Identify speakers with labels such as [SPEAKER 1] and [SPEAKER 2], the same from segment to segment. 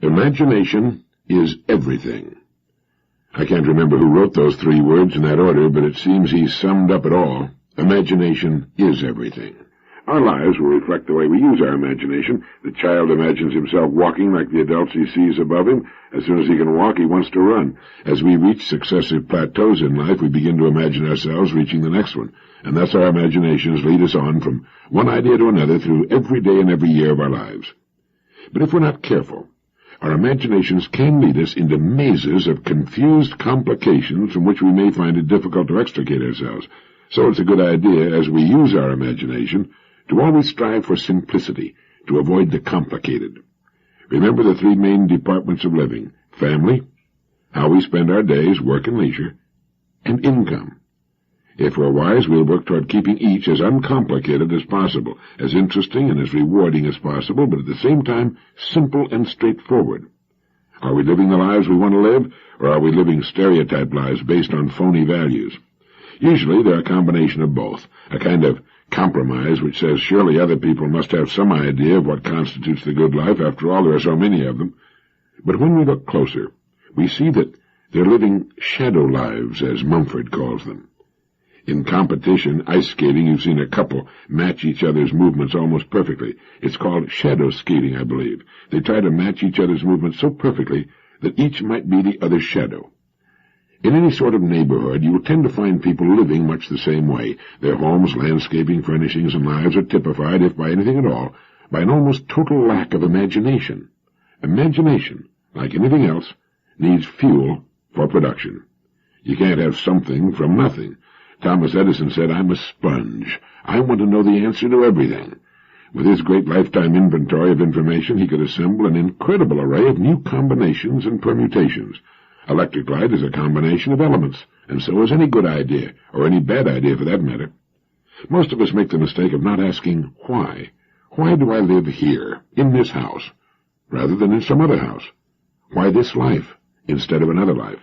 [SPEAKER 1] Imagination is everything. I can't remember who wrote those 3 words in that order, but it seems he summed up it all. Imagination is everything. Our lives will reflect the way we use our imagination. The child imagines himself walking like the adults he sees above him. As soon as he can walk, he wants to run. As we reach successive plateaus in life, we begin to imagine ourselves reaching the next one. And thus our imaginations lead us on from one idea to another through every day and every year of our lives. But if we're not careful, our imaginations can lead us into mazes of confused complications from which we may find it difficult to extricate ourselves. So it's a good idea, as we use our imagination, to always strive for simplicity, to avoid the complicated. Remember the 3 main departments of living: family, how we spend our days, work and leisure, and income. If we're wise, we'll work toward keeping each as uncomplicated as possible, as interesting and as rewarding as possible, but at the same time simple and straightforward. Are we living the lives we want to live, or are we living stereotyped lives based on phony values? Usually they're a combination of both, a kind of compromise which says surely other people must have some idea of what constitutes the good life. After all, there are so many of them. But when we look closer, we see that they're living shadow lives, as Mumford calls them. In competition, ice skating, you've seen a couple match each other's movements almost perfectly. It's called shadow skating, I believe. They try to match each other's movements so perfectly that each might be the other's shadow. In any sort of neighborhood, you will tend to find people living much the same way. Their homes, landscaping, furnishings, and lives are typified, if by anything at all, by an almost total lack of imagination. Imagination, like anything else, needs fuel for production. You can't have something from nothing. Thomas Edison said, "I'm a sponge. I want to know the answer to everything." With his great lifetime inventory of information, he could assemble an incredible array of new combinations and permutations. Electric light is a combination of elements, and so is any good idea, or any bad idea for that matter. Most of us make the mistake of not asking why. Why do I live here, in this house, rather than in some other house? Why this life instead of another life?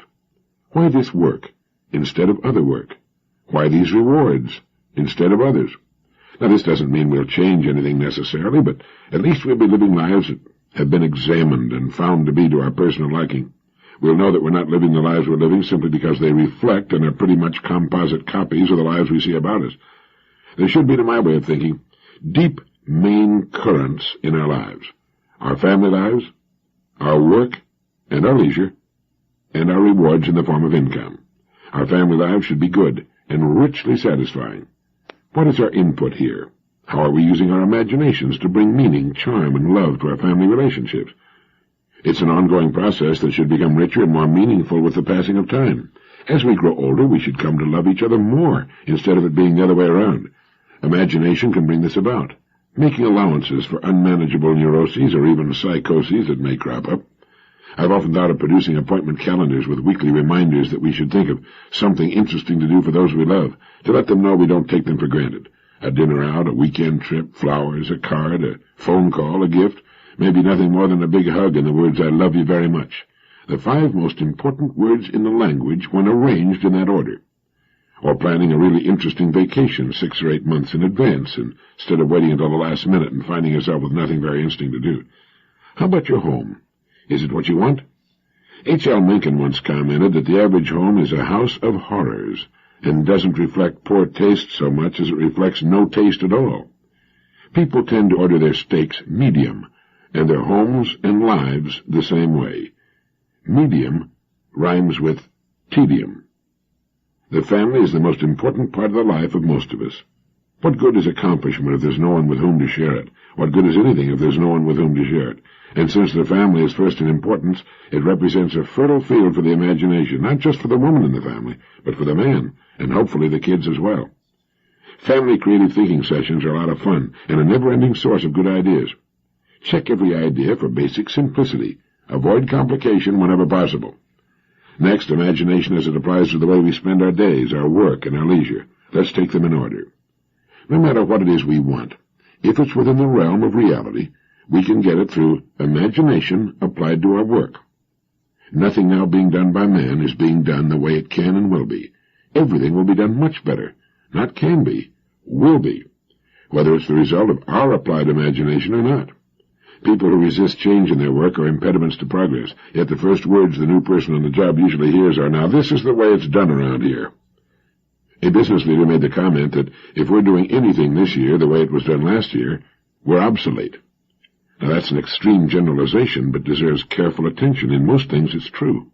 [SPEAKER 1] Why this work instead of other work? Why these rewards instead of others? Now, this doesn't mean we'll change anything necessarily, but at least we'll be living lives that have been examined and found to be to our personal liking. We'll know that we're not living the lives we're living simply because they reflect and are pretty much composite copies of the lives we see about us. There should be, to my way of thinking, deep main currents in our lives. Our family lives, our work and our leisure, and our rewards in the form of income. Our family lives should be good and richly satisfying. What is our input here? How are we using our imaginations to bring meaning, charm, and love to our family relationships? It's an ongoing process that should become richer and more meaningful with the passing of time. As we grow older, we should come to love each other more, instead of it being the other way around. Imagination can bring this about, making allowances for unmanageable neuroses or even psychoses that may crop up. I've often thought of producing appointment calendars with weekly reminders that we should think of something interesting to do for those we love, to let them know we don't take them for granted. A dinner out, a weekend trip, flowers, a card, a phone call, a gift, maybe nothing more than a big hug and the words, "I love you very much." The 5 most important words in the language when arranged in that order. Or planning a really interesting vacation 6 or 8 months in advance, instead of waiting until the last minute and finding yourself with nothing very interesting to do. How about your home? Is it what you want? H.L. Mencken once commented that the average home is a house of horrors, and doesn't reflect poor taste so much as it reflects no taste at all. People tend to order their steaks medium, and their homes and lives the same way. Medium rhymes with tedium. The family is the most important part of the life of most of us. What good is accomplishment if there's no one with whom to share it? What good is anything if there's no one with whom to share it? And since the family is first in importance, it represents a fertile field for the imagination, not just for the woman in the family, but for the man, and hopefully the kids as well. Family creative thinking sessions are a lot of fun, and a never-ending source of good ideas. Check every idea for basic simplicity. Avoid complication whenever possible. Next, imagination as it applies to the way we spend our days, our work, and our leisure. Let's take them in order. No matter what it is we want, if it's within the realm of reality, we can get it through imagination applied to our work. Nothing now being done by man is being done the way it can and will be. Everything will be done much better. Not can be, will be, whether it's the result of our applied imagination or not. People who resist change in their work are impediments to progress, yet the first words the new person on the job usually hears are, "Now this is the way it's done around here." A business leader made the comment that if we're doing anything this year the way it was done last year, we're obsolete. Now that's an extreme generalization, but deserves careful attention. In most things it's true.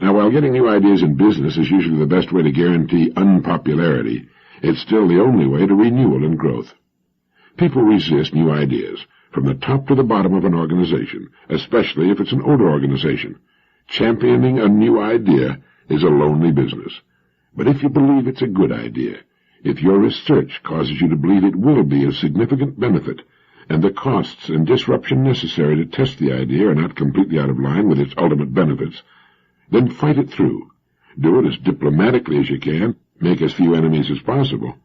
[SPEAKER 1] Now, while getting new ideas in business is usually the best way to guarantee unpopularity, it's still the only way to renewal and growth. People resist new ideas, from the top to the bottom of an organization, especially if it's an older organization. Championing a new idea is a lonely business. But if you believe it's a good idea, if your research causes you to believe it will be of significant benefit, and the costs and disruption necessary to test the idea are not completely out of line with its ultimate benefits, then fight it through. Do it as diplomatically as you can, make as few enemies as possible,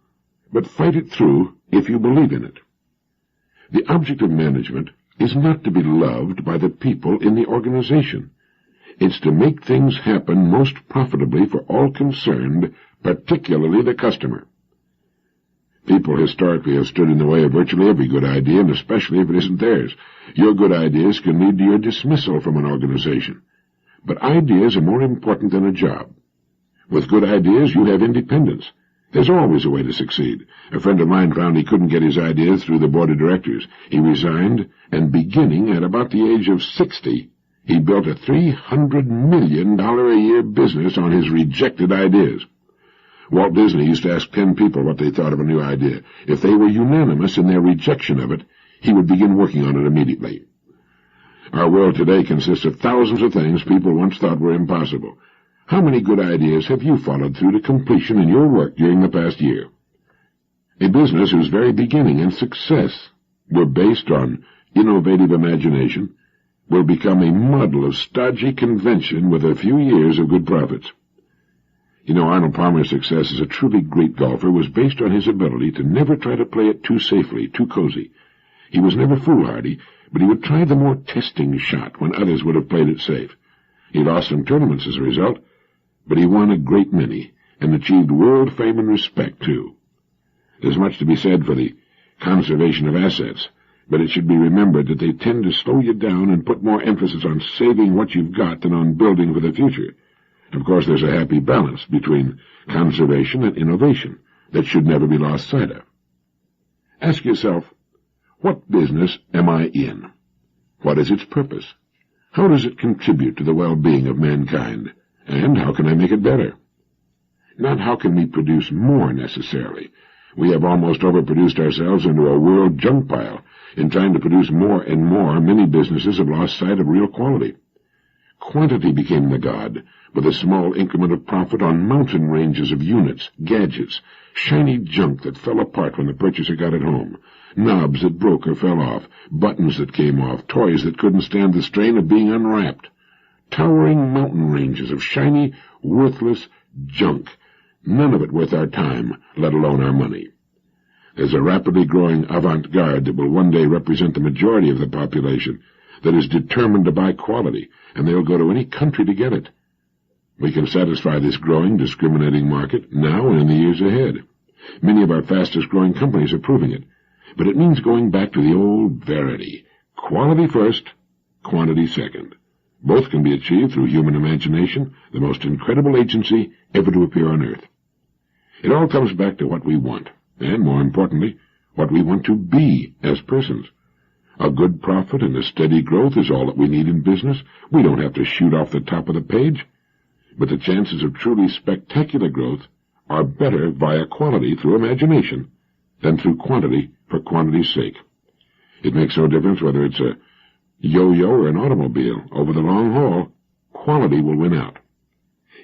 [SPEAKER 1] but fight it through if you believe in it. The object of management is not to be loved by the people in the organization. It's to make things happen most profitably for all concerned, particularly the customer. People historically have stood in the way of virtually every good idea, and especially if it isn't theirs. Your good ideas can lead to your dismissal from an organization. But ideas are more important than a job. With good ideas, you have independence. There's always a way to succeed. A friend of mine found he couldn't get his ideas through the board of directors. He resigned, and beginning at about the age of 60, he built a $300 million a year business on his rejected ideas. Walt Disney used to ask 10 people what they thought of a new idea. If they were unanimous in their rejection of it, he would begin working on it immediately. Our world today consists of thousands of things people once thought were impossible. How many good ideas have you followed through to completion in your work during the past year? A business whose very beginning and success were based on innovative imagination will become a muddle of stodgy convention with a few years of good profits. You know, Arnold Palmer's success as a truly great golfer was based on his ability to never try to play it too safely, too cozy. He was never foolhardy, but he would try the more testing shot when others would have played it safe. He lost some tournaments as a result, but he won a great many, and achieved world fame and respect, too. There's much to be said for the conservation of assets, but it should be remembered that they tend to slow you down and put more emphasis on saving what you've got than on building for the future. Of course, there's a happy balance between conservation and innovation that should never be lost sight of. Ask yourself, what business am I in? What is its purpose? How does it contribute to the well-being of mankind? And how can I make it better? Not how can we produce more, necessarily. We have almost overproduced ourselves into a world junk pile. In trying to produce more and more, many businesses have lost sight of real quality. Quantity became the god, with a small increment of profit on mountain ranges of units, gadgets, shiny junk that fell apart when the purchaser got it home, knobs that broke or fell off, buttons that came off, toys that couldn't stand the strain of being unwrapped. Towering mountain ranges of shiny, worthless junk, none of it worth our time, let alone our money. There's a rapidly growing avant-garde that will one day represent the majority of the population, that is determined to buy quality, and they'll go to any country to get it. We can satisfy this growing, discriminating market now and in the years ahead. Many of our fastest-growing companies are proving it, but it means going back to the old verity. Quality first, quantity second. Both can be achieved through human imagination, the most incredible agency ever to appear on Earth. It all comes back to what we want, and, more importantly, what we want to be as persons. A good profit and a steady growth is all that we need in business. We don't have to shoot off the top of the page. But the chances of truly spectacular growth are better via quality through imagination than through quantity for quantity's sake. It makes no difference whether it's a yo-yo or an automobile. Over the long haul, quality will win out.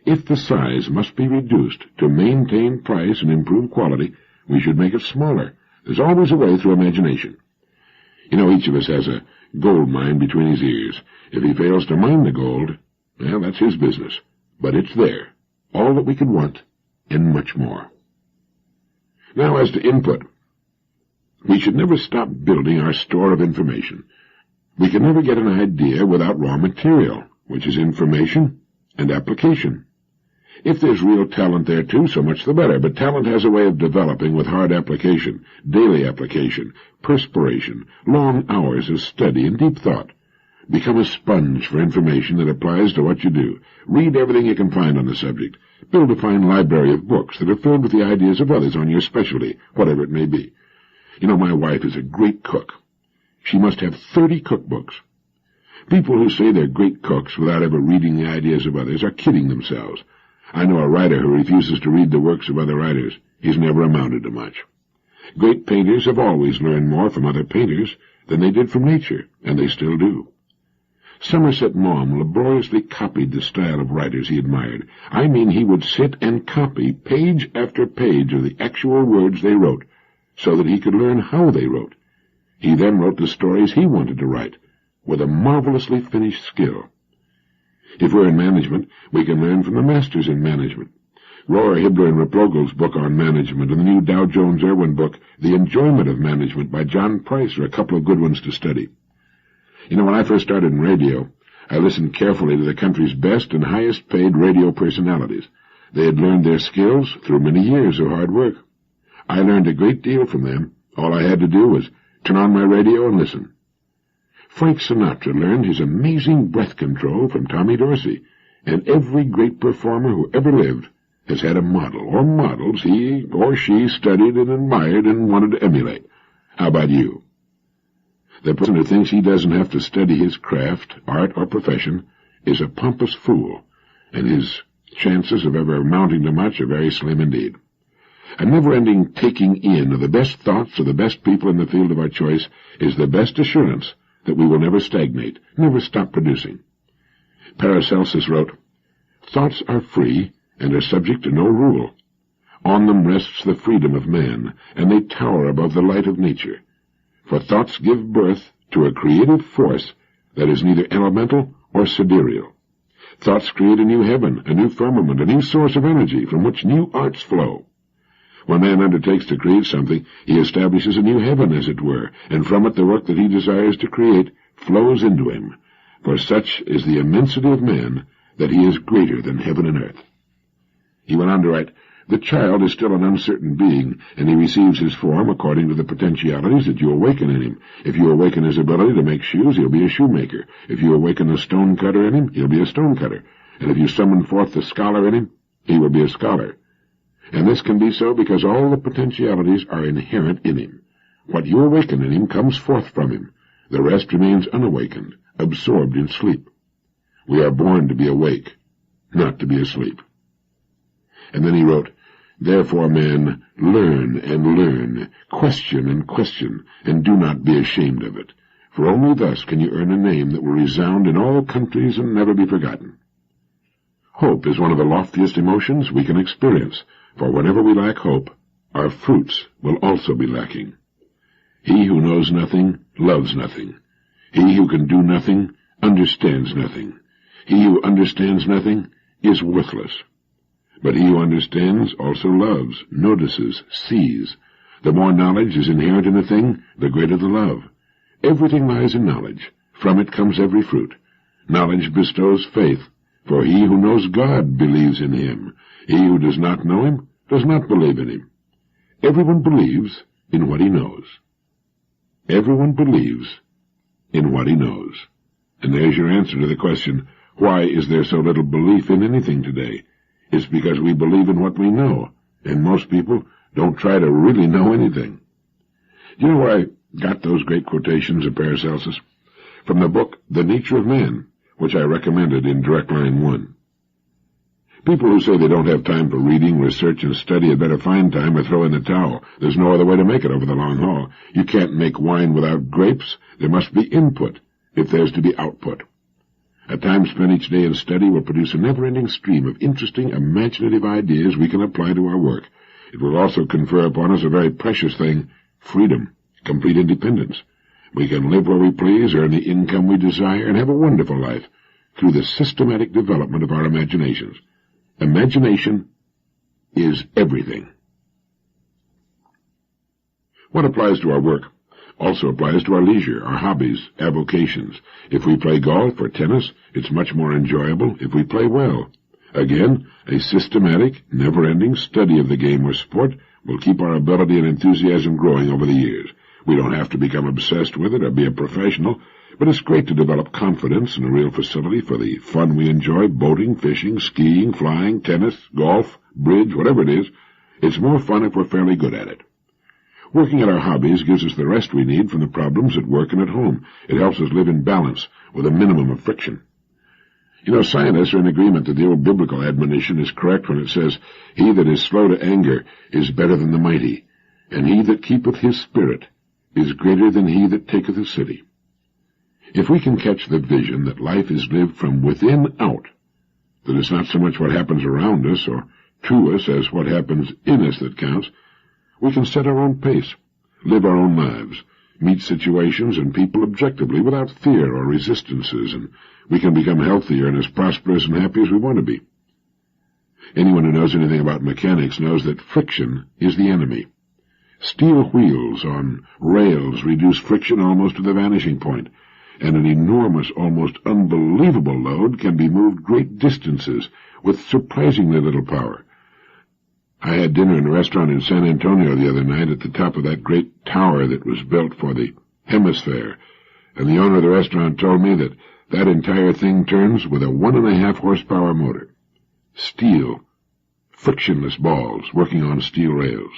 [SPEAKER 1] If the size must be reduced to maintain price and improve quality, we should make it smaller. There's always a way through imagination. You know, each of us has a gold mine between his ears. If he fails to mine the gold, well, that's his business. But it's there, all that we could want, and much more. Now, as to input, we should never stop building our store of information. We can never get an idea without raw material, which is information and application. If there's real talent there, too, so much the better. But talent has a way of developing with hard application, daily application, perspiration, long hours of study and deep thought. Become a sponge for information that applies to what you do. Read everything you can find on the subject. Build a fine library of books that are filled with the ideas of others on your specialty, whatever it may be. You know, my wife is a great cook. She must have 30 cookbooks. People who say they're great cooks without ever reading the ideas of others are kidding themselves. I know a writer who refuses to read the works of other writers. He's never amounted to much. Great painters have always learned more from other painters than they did from nature, and they still do. Somerset Maugham laboriously copied the style of writers he admired. I mean, he would sit and copy page after page of the actual words they wrote, so that he could learn how they wrote. He then wrote the stories he wanted to write, with a marvelously finished skill. If we're in management, we can learn from the masters in management. Rohr Hibler and Replogel's book on management and the new Dow Jones-Irwin book, The Enjoyment of Management by John Price, are a couple of good ones to study. You know, when I first started in radio, I listened carefully to the country's best and highest-paid radio personalities. They had learned their skills through many years of hard work. I learned a great deal from them. All I had to do was turn on my radio and listen. Frank Sinatra learned his amazing breath control from Tommy Dorsey, and every great performer who ever lived has had a model or models he or she studied and admired and wanted to emulate. How about you? The person who thinks he doesn't have to study his craft, art, or profession is a pompous fool, and his chances of ever amounting to much are very slim indeed. A never-ending taking in of the best thoughts of the best people in the field of our choice is the best assurance that we will never stagnate, never stop producing. Paracelsus wrote, "Thoughts are free and are subject to no rule. On them rests the freedom of man, and they tower above the light of nature. For thoughts give birth to a creative force that is neither elemental or sidereal. Thoughts create a new heaven, a new firmament, a new source of energy from which new arts flow. When man undertakes to create something, he establishes a new heaven, as it were, and from it the work that he desires to create flows into him. For such is the immensity of man, that he is greater than heaven and earth." He went on to write, "The child is still an uncertain being, and he receives his form according to the potentialities that you awaken in him. If you awaken his ability to make shoes, he'll be a shoemaker. If you awaken the stone cutter in him, he'll be a stone cutter. And if you summon forth the scholar in him, he will be a scholar. And this can be so because all the potentialities are inherent in him. What you awaken in him comes forth from him. The rest remains unawakened, absorbed in sleep. We are born to be awake, not to be asleep." And then he wrote, "Therefore, man, learn and learn, question and question, and do not be ashamed of it. For only thus can you earn a name that will resound in all countries and never be forgotten." Hope is one of the loftiest emotions we can experience, for whenever we lack hope, our fruits will also be lacking. He who knows nothing loves nothing. He who can do nothing understands nothing. He who understands nothing is worthless. But he who understands also loves, notices, sees. The more knowledge is inherent in a thing, the greater the love. Everything lies in knowledge. From it comes every fruit. Knowledge bestows faith, for he who knows God believes in him. He who does not know him does not believe in him. Everyone believes in what he knows. Everyone believes in what he knows. And there's your answer to the question, why is there so little belief in anything today? It's because we believe in what we know, and most people don't try to really know anything. Do you know where I got those great quotations of Paracelsus? From the book The Nature of Man, which I recommended in Direct Line 1. People who say they don't have time for reading, research, and study had better find time or throw in the towel. There's no other way to make it over the long haul. You can't make wine without grapes. There must be input if there's to be output. A time spent each day in study will produce a never-ending stream of interesting, imaginative ideas we can apply to our work. It will also confer upon us a very precious thing, freedom, complete independence. We can live where we please, earn the income we desire, and have a wonderful life through the systematic development of our imaginations. Imagination is everything. What applies to our work also applies to our leisure, our hobbies, avocations. If we play golf or tennis, it's much more enjoyable if we play well. Again, a systematic, never-ending study of the game or sport will keep our ability and enthusiasm growing over the years. We don't have to become obsessed with it or be a professional, but it's great to develop confidence in a real facility for the fun we enjoy: boating, fishing, skiing, flying, tennis, golf, bridge, whatever it is. It's more fun if we're fairly good at it. Working at our hobbies gives us the rest we need from the problems at work and at home. It helps us live in balance with a minimum of friction. You know, scientists are in agreement that the old biblical admonition is correct when it says, "He that is slow to anger is better than the mighty, and he that keepeth his spirit is greater than he that taketh a city." If we can catch the vision that life is lived from within out, that it's not so much what happens around us or to us as what happens in us that counts, we can set our own pace, live our own lives, meet situations and people objectively without fear or resistances, and we can become healthier and as prosperous and happy as we want to be. Anyone who knows anything about mechanics knows that friction is the enemy. Steel wheels on rails reduce friction almost to the vanishing point, and an enormous, almost unbelievable load can be moved great distances with surprisingly little power. I had dinner in a restaurant in San Antonio the other night at the top of that great tower that was built for the Hemisphere, and the owner of the restaurant told me that that entire thing turns with a 1.5 horsepower motor. Steel, frictionless balls working on steel rails.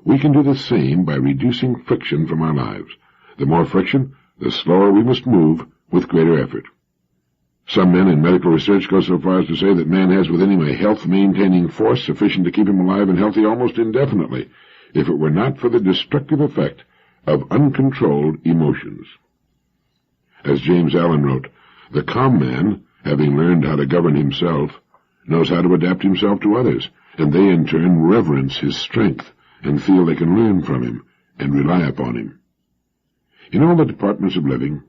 [SPEAKER 1] We can do the same by reducing friction from our lives. The more friction, the slower we must move with greater effort. Some men in medical research go so far as to say that man has within him a health-maintaining force sufficient to keep him alive and healthy almost indefinitely, if it were not for the destructive effect of uncontrolled emotions. As James Allen wrote, "The calm man, having learned how to govern himself, knows how to adapt himself to others, and they in turn reverence his strength and feel they can learn from him and rely upon him." In all the departments of living,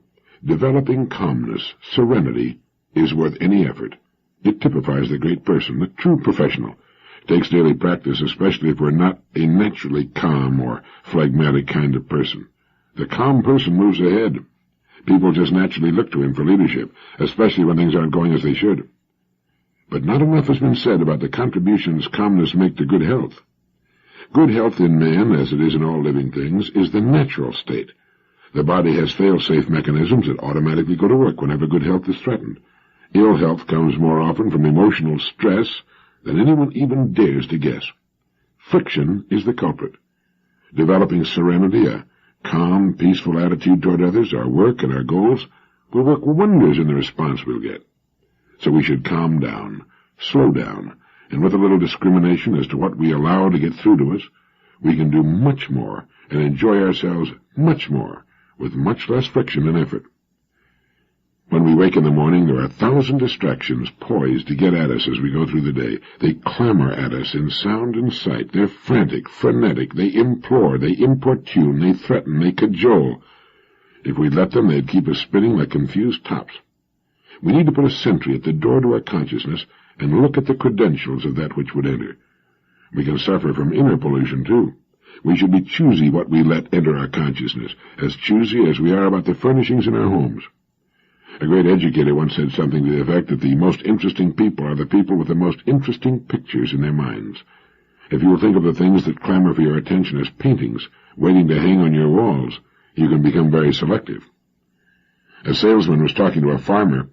[SPEAKER 1] developing calmness, serenity, is worth any effort. It typifies the great person, the true professional. It takes daily practice, especially if we're not a naturally calm or phlegmatic kind of person. The calm person moves ahead. People just naturally look to him for leadership, especially when things aren't going as they should. But not enough has been said about the contributions calmness makes to good health. Good health in man, as it is in all living things, is the natural state. The body has fail-safe mechanisms that automatically go to work whenever good health is threatened. Ill health comes more often from emotional stress than anyone even dares to guess. Friction is the culprit. Developing serenity, a calm, peaceful attitude toward others, our work, and our goals will work wonders in the response we'll get. So we should calm down, slow down, and with a little discrimination as to what we allow to get through to us, we can do much more and enjoy ourselves much more with much less friction and effort. When we wake in the morning, there are 1,000 distractions poised to get at us as we go through the day. They clamor at us in sound and sight. They're frantic, frenetic. They implore, they importune, they threaten, they cajole. If we'd let them, they'd keep us spinning like confused tops. We need to put a sentry at the door to our consciousness and look at the credentials of that which would enter. We can suffer from inner pollution, too. We should be choosy what we let enter our consciousness, as choosy as we are about the furnishings in our homes. A great educator once said something to the effect that the most interesting people are the people with the most interesting pictures in their minds. If you will think of the things that clamor for your attention as paintings waiting to hang on your walls, you can become very selective. A salesman was talking to a farmer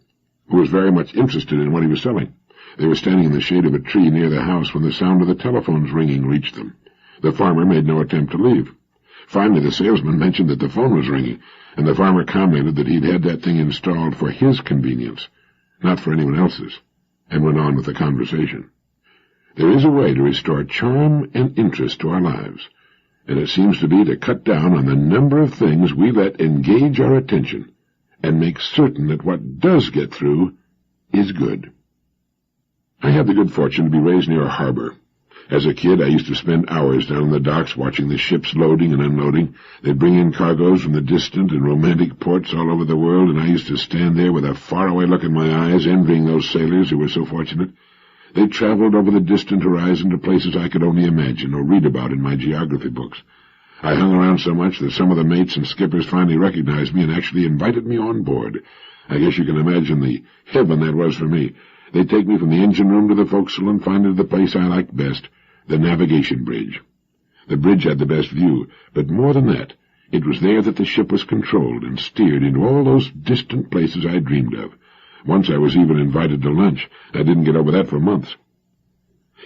[SPEAKER 1] who was very much interested in what he was selling. They were standing in the shade of a tree near the house when the sound of the telephone's ringing reached them. The farmer made no attempt to leave. Finally, the salesman mentioned that the phone was ringing, and the farmer commented that he'd had that thing installed for his convenience, not for anyone else's, and went on with the conversation. There is a way to restore charm and interest to our lives, and it seems to be to cut down on the number of things we let engage our attention and make certain that what does get through is good. I had the good fortune to be raised near a harbor. As a kid, I used to spend hours down on the docks watching the ships loading and unloading. They'd bring in cargoes from the distant and romantic ports all over the world, and I used to stand there with a faraway look in my eyes, envying those sailors who were so fortunate. They traveled over the distant horizon to places I could only imagine or read about in my geography books. I hung around so much that some of the mates and skippers finally recognized me and actually invited me on board. I guess you can imagine the heaven that was for me. They'd take me from the engine room to the forecastle and find it the place I liked best, the navigation bridge. The bridge had the best view, but more than that, it was there that the ship was controlled and steered into all those distant places I dreamed of. Once I was even invited to lunch. I didn't get over that for months.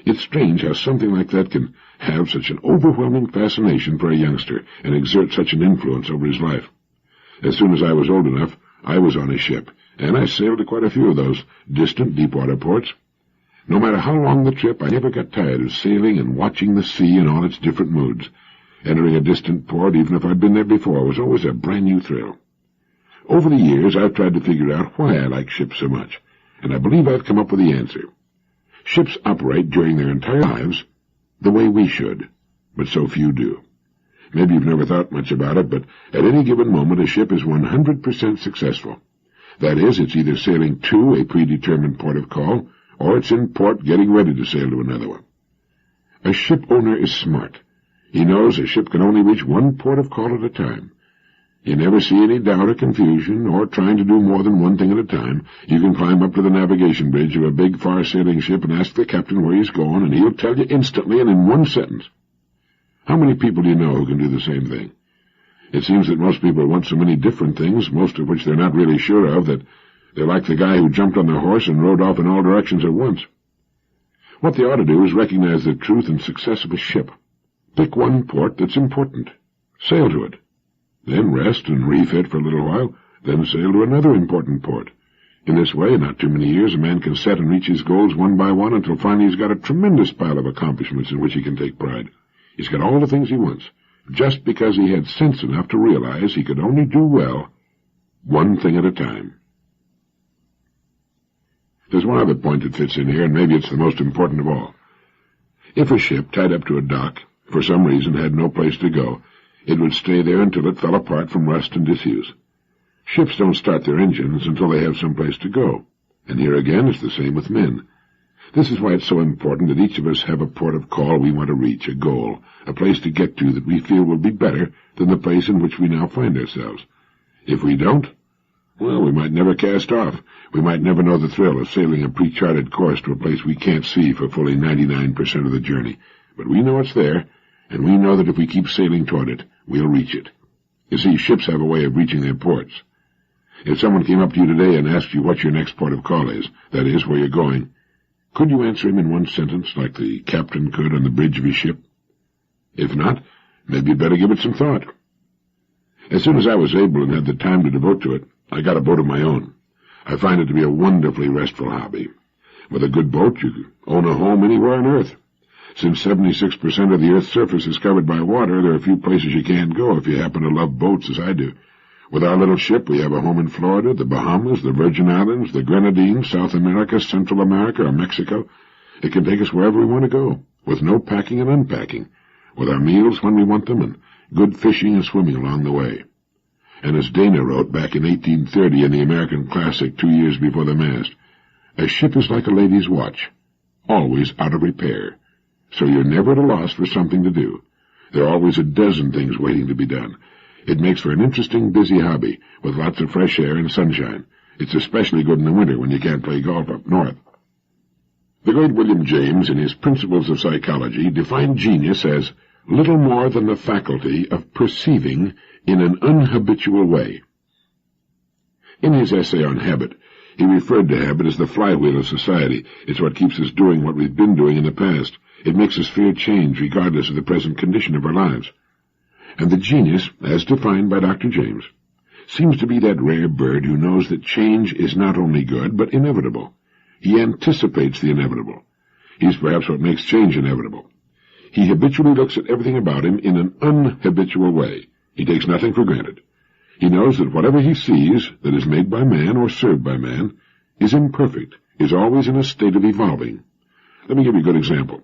[SPEAKER 1] It's strange how something like that can have such an overwhelming fascination for a youngster and exert such an influence over his life. As soon as I was old enough, I was on a ship, and I sailed to quite a few of those distant deep-water ports. No matter how long the trip, I never got tired of sailing and watching the sea in all its different moods. Entering a distant port, even if I'd been there before, was always a brand-new thrill. Over the years, I've tried to figure out why I like ships so much, and I believe I've come up with the answer. Ships operate during their entire lives the way we should, but so few do. Maybe you've never thought much about it, but at any given moment a ship is 100% successful. That is, it's either sailing to a predetermined port of call, or it's in port getting ready to sail to another one. A ship owner is smart. He knows a ship can only reach one port of call at a time. You never see any doubt or confusion, or trying to do more than one thing at a time. You can climb up to the navigation bridge of a big, far-sailing ship and ask the captain where he's going, and he'll tell you instantly and in one sentence. How many people do you know who can do the same thing? It seems that most people want so many different things, most of which they're not really sure of, that they're like the guy who jumped on the horse and rode off in all directions at once. What they ought to do is recognize the truth and success of a ship. Pick one port that's important. Sail to it. Then rest and refit for a little while, then sail to another important port. In this way, in not too many years, a man can set and reach his goals one by one until finally he's got a tremendous pile of accomplishments in which he can take pride. He's got all the things he wants, just because he had sense enough to realize he could only do well one thing at a time. There's one other point that fits in here, and maybe it's the most important of all. If a ship tied up to a dock, for some reason had no place to go, it would stay there until it fell apart from rust and disuse. Ships don't start their engines until they have some place to go, and here again it's the same with men. This is why it's so important that each of us have a port of call we want to reach, a goal, a place to get to that we feel will be better than the place in which we now find ourselves. If we don't, well, we might never cast off. We might never know the thrill of sailing a pre-charted course to a place we can't see for fully 99% of the journey. But we know it's there, and we know that if we keep sailing toward it, we'll reach it. You see, ships have a way of reaching their ports. If someone came up to you today and asked you what your next port of call is, that is, where you're going, could you answer him in one sentence like the captain could on the bridge of his ship? If not, maybe you'd better give it some thought. As soon as I was able and had the time to devote to it, I got a boat of my own. I find it to be a wonderfully restful hobby. With a good boat, you can own a home anywhere on Earth. Since 76% of the Earth's surface is covered by water, there are few places you can't go if you happen to love boats as I do. With our little ship, we have a home in Florida, the Bahamas, the Virgin Islands, the Grenadines, South America, Central America, or Mexico. It can take us wherever we want to go, with no packing and unpacking, with our meals when we want them, and good fishing and swimming along the way. And as Dana wrote back in 1830 in the American Classic 2 years before the mast, a ship is like a lady's watch, always out of repair. So you're never at a loss for something to do. There are always a dozen things waiting to be done. It makes for an interesting, busy hobby, with lots of fresh air and sunshine. It's especially good in the winter when you can't play golf up north. The great William James, in his Principles of Psychology, defined genius as little more than the faculty of perceiving in an unhabitual way. In his essay on habit, he referred to habit as the flywheel of society. It's what keeps us doing what we've been doing in the past. It makes us fear change regardless of the present condition of our lives. And the genius, as defined by Dr. James, seems to be that rare bird who knows that change is not only good, but inevitable. He anticipates the inevitable. He's perhaps what makes change inevitable. He habitually looks at everything about him in an unhabitual way. He takes nothing for granted. He knows that whatever he sees that is made by man or served by man is imperfect, is always in a state of evolving. Let me give you a good example.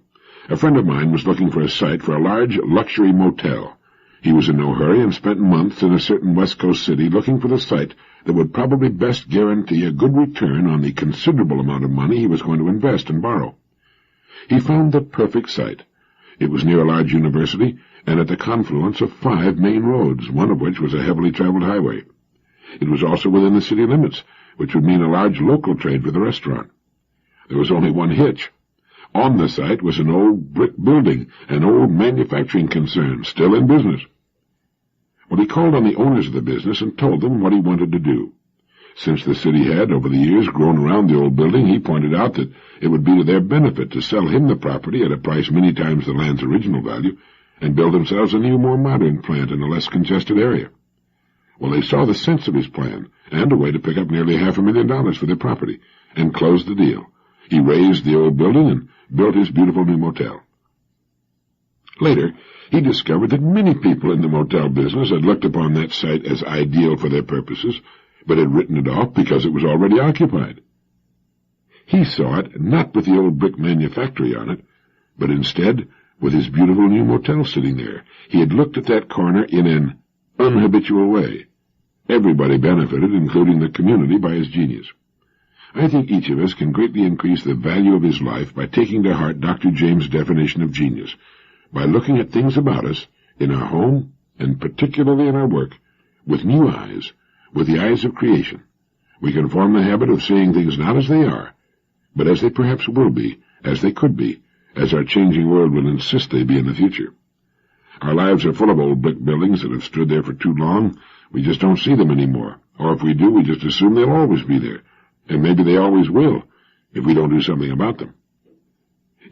[SPEAKER 1] A friend of mine was looking for a site for a large luxury motel. He was in no hurry and spent months in a certain West Coast city looking for the site that would probably best guarantee a good return on the considerable amount of money he was going to invest and borrow. He found the perfect site. It was near a large university and at the confluence of 5 main roads, one of which was a heavily traveled highway. It was also within the city limits, which would mean a large local trade for the restaurant. There was only one hitch. On the site was an old brick building, an old manufacturing concern, still in business. Well, he called on the owners of the business and told them what he wanted to do. Since the city had, over the years, grown around the old building, he pointed out that it would be to their benefit to sell him the property at a price many times the land's original value and build themselves a new, more modern plant in a less congested area. Well, they saw the sense of his plan and a way to pick up nearly $500,000 for their property and closed the deal. He razed the old building and built his beautiful new motel. Later, he discovered that many people in the motel business had looked upon that site as ideal for their purposes, but had written it off because it was already occupied. He saw it not with the old brick manufactory on it, but instead with his beautiful new motel sitting there. He had looked at that corner in an unhabitual way. Everybody benefited, including the community, by his genius. I think each of us can greatly increase the value of his life by taking to heart Dr. James' definition of genius, by looking at things about us, in our home, and particularly in our work, with new eyes, with the eyes of creation. We can form the habit of seeing things not as they are, but as they perhaps will be, as they could be, as our changing world will insist they be in the future. Our lives are full of old brick buildings that have stood there for too long. We just don't see them anymore, or if we do, we just assume they'll always be there, and maybe they always will, if we don't do something about them.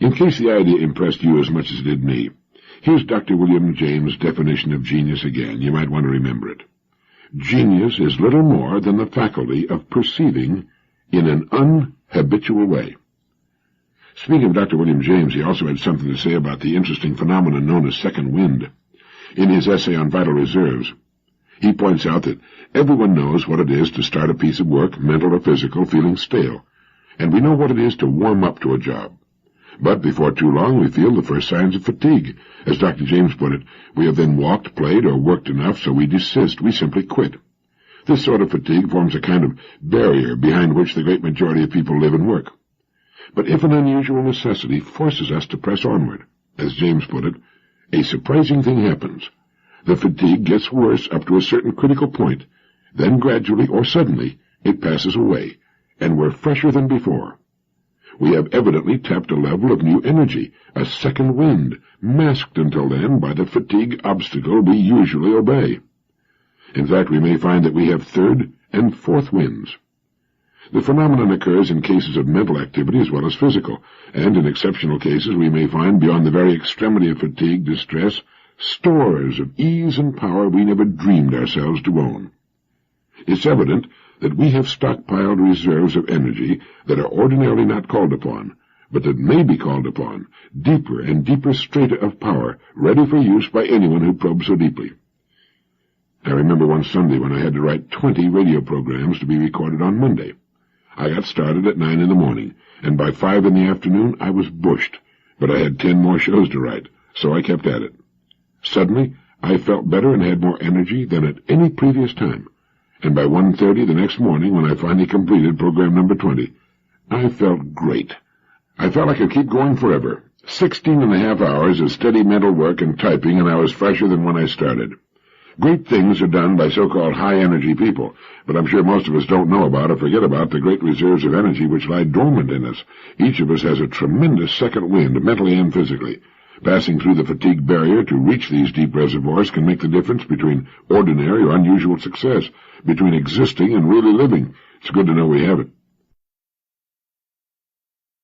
[SPEAKER 1] In case the idea impressed you as much as it did me, here's Dr. William James' definition of genius again. You might want to remember it. Genius is little more than the faculty of perceiving in an unhabitual way. Speaking of Dr. William James, he also had something to say about the interesting phenomenon known as second wind. In his essay on vital reserves, he points out that everyone knows what it is to start a piece of work, mental or physical, feeling stale, and we know what it is to warm up to a job. But before too long we feel the first signs of fatigue. As Dr. James put it, we have then walked, played, or worked enough, so we desist, we simply quit. This sort of fatigue forms a kind of barrier behind which the great majority of people live and work. But if an unusual necessity forces us to press onward, as James put it, a surprising thing happens. The fatigue gets worse up to a certain critical point, then gradually or suddenly it passes away, and we're fresher than before. We have evidently tapped a level of new energy, a second wind, masked until then by the fatigue obstacle we usually obey. In fact, we may find that we have third and fourth winds. The phenomenon occurs in cases of mental activity as well as physical, and in exceptional cases we may find, beyond the very extremity of fatigue, distress, stores of ease and power we never dreamed ourselves to own. It's evident that we have stockpiled reserves of energy that are ordinarily not called upon, but that may be called upon, deeper and deeper strata of power, ready for use by anyone who probes so deeply. I remember one Sunday when I had to write 20 radio programs to be recorded on Monday. I got started at 9 in the morning, and by 5 in the afternoon I was bushed, but I had 10 more shows to write, so I kept at it. Suddenly, I felt better and had more energy than at any previous time, and by 1:30 the next morning, when I finally completed program number 20, I felt great. I felt I could keep going forever. 16.5 hours of steady mental work and typing, and I was fresher than when I started. Great things are done by so-called high-energy people, but I'm sure most of us don't know about or forget about the great reserves of energy which lie dormant in us. Each of us has a tremendous second wind, mentally and physically. Passing through the fatigue barrier to reach these deep reservoirs can make the difference between ordinary or unusual success, between existing and really living. It's good to know we have it.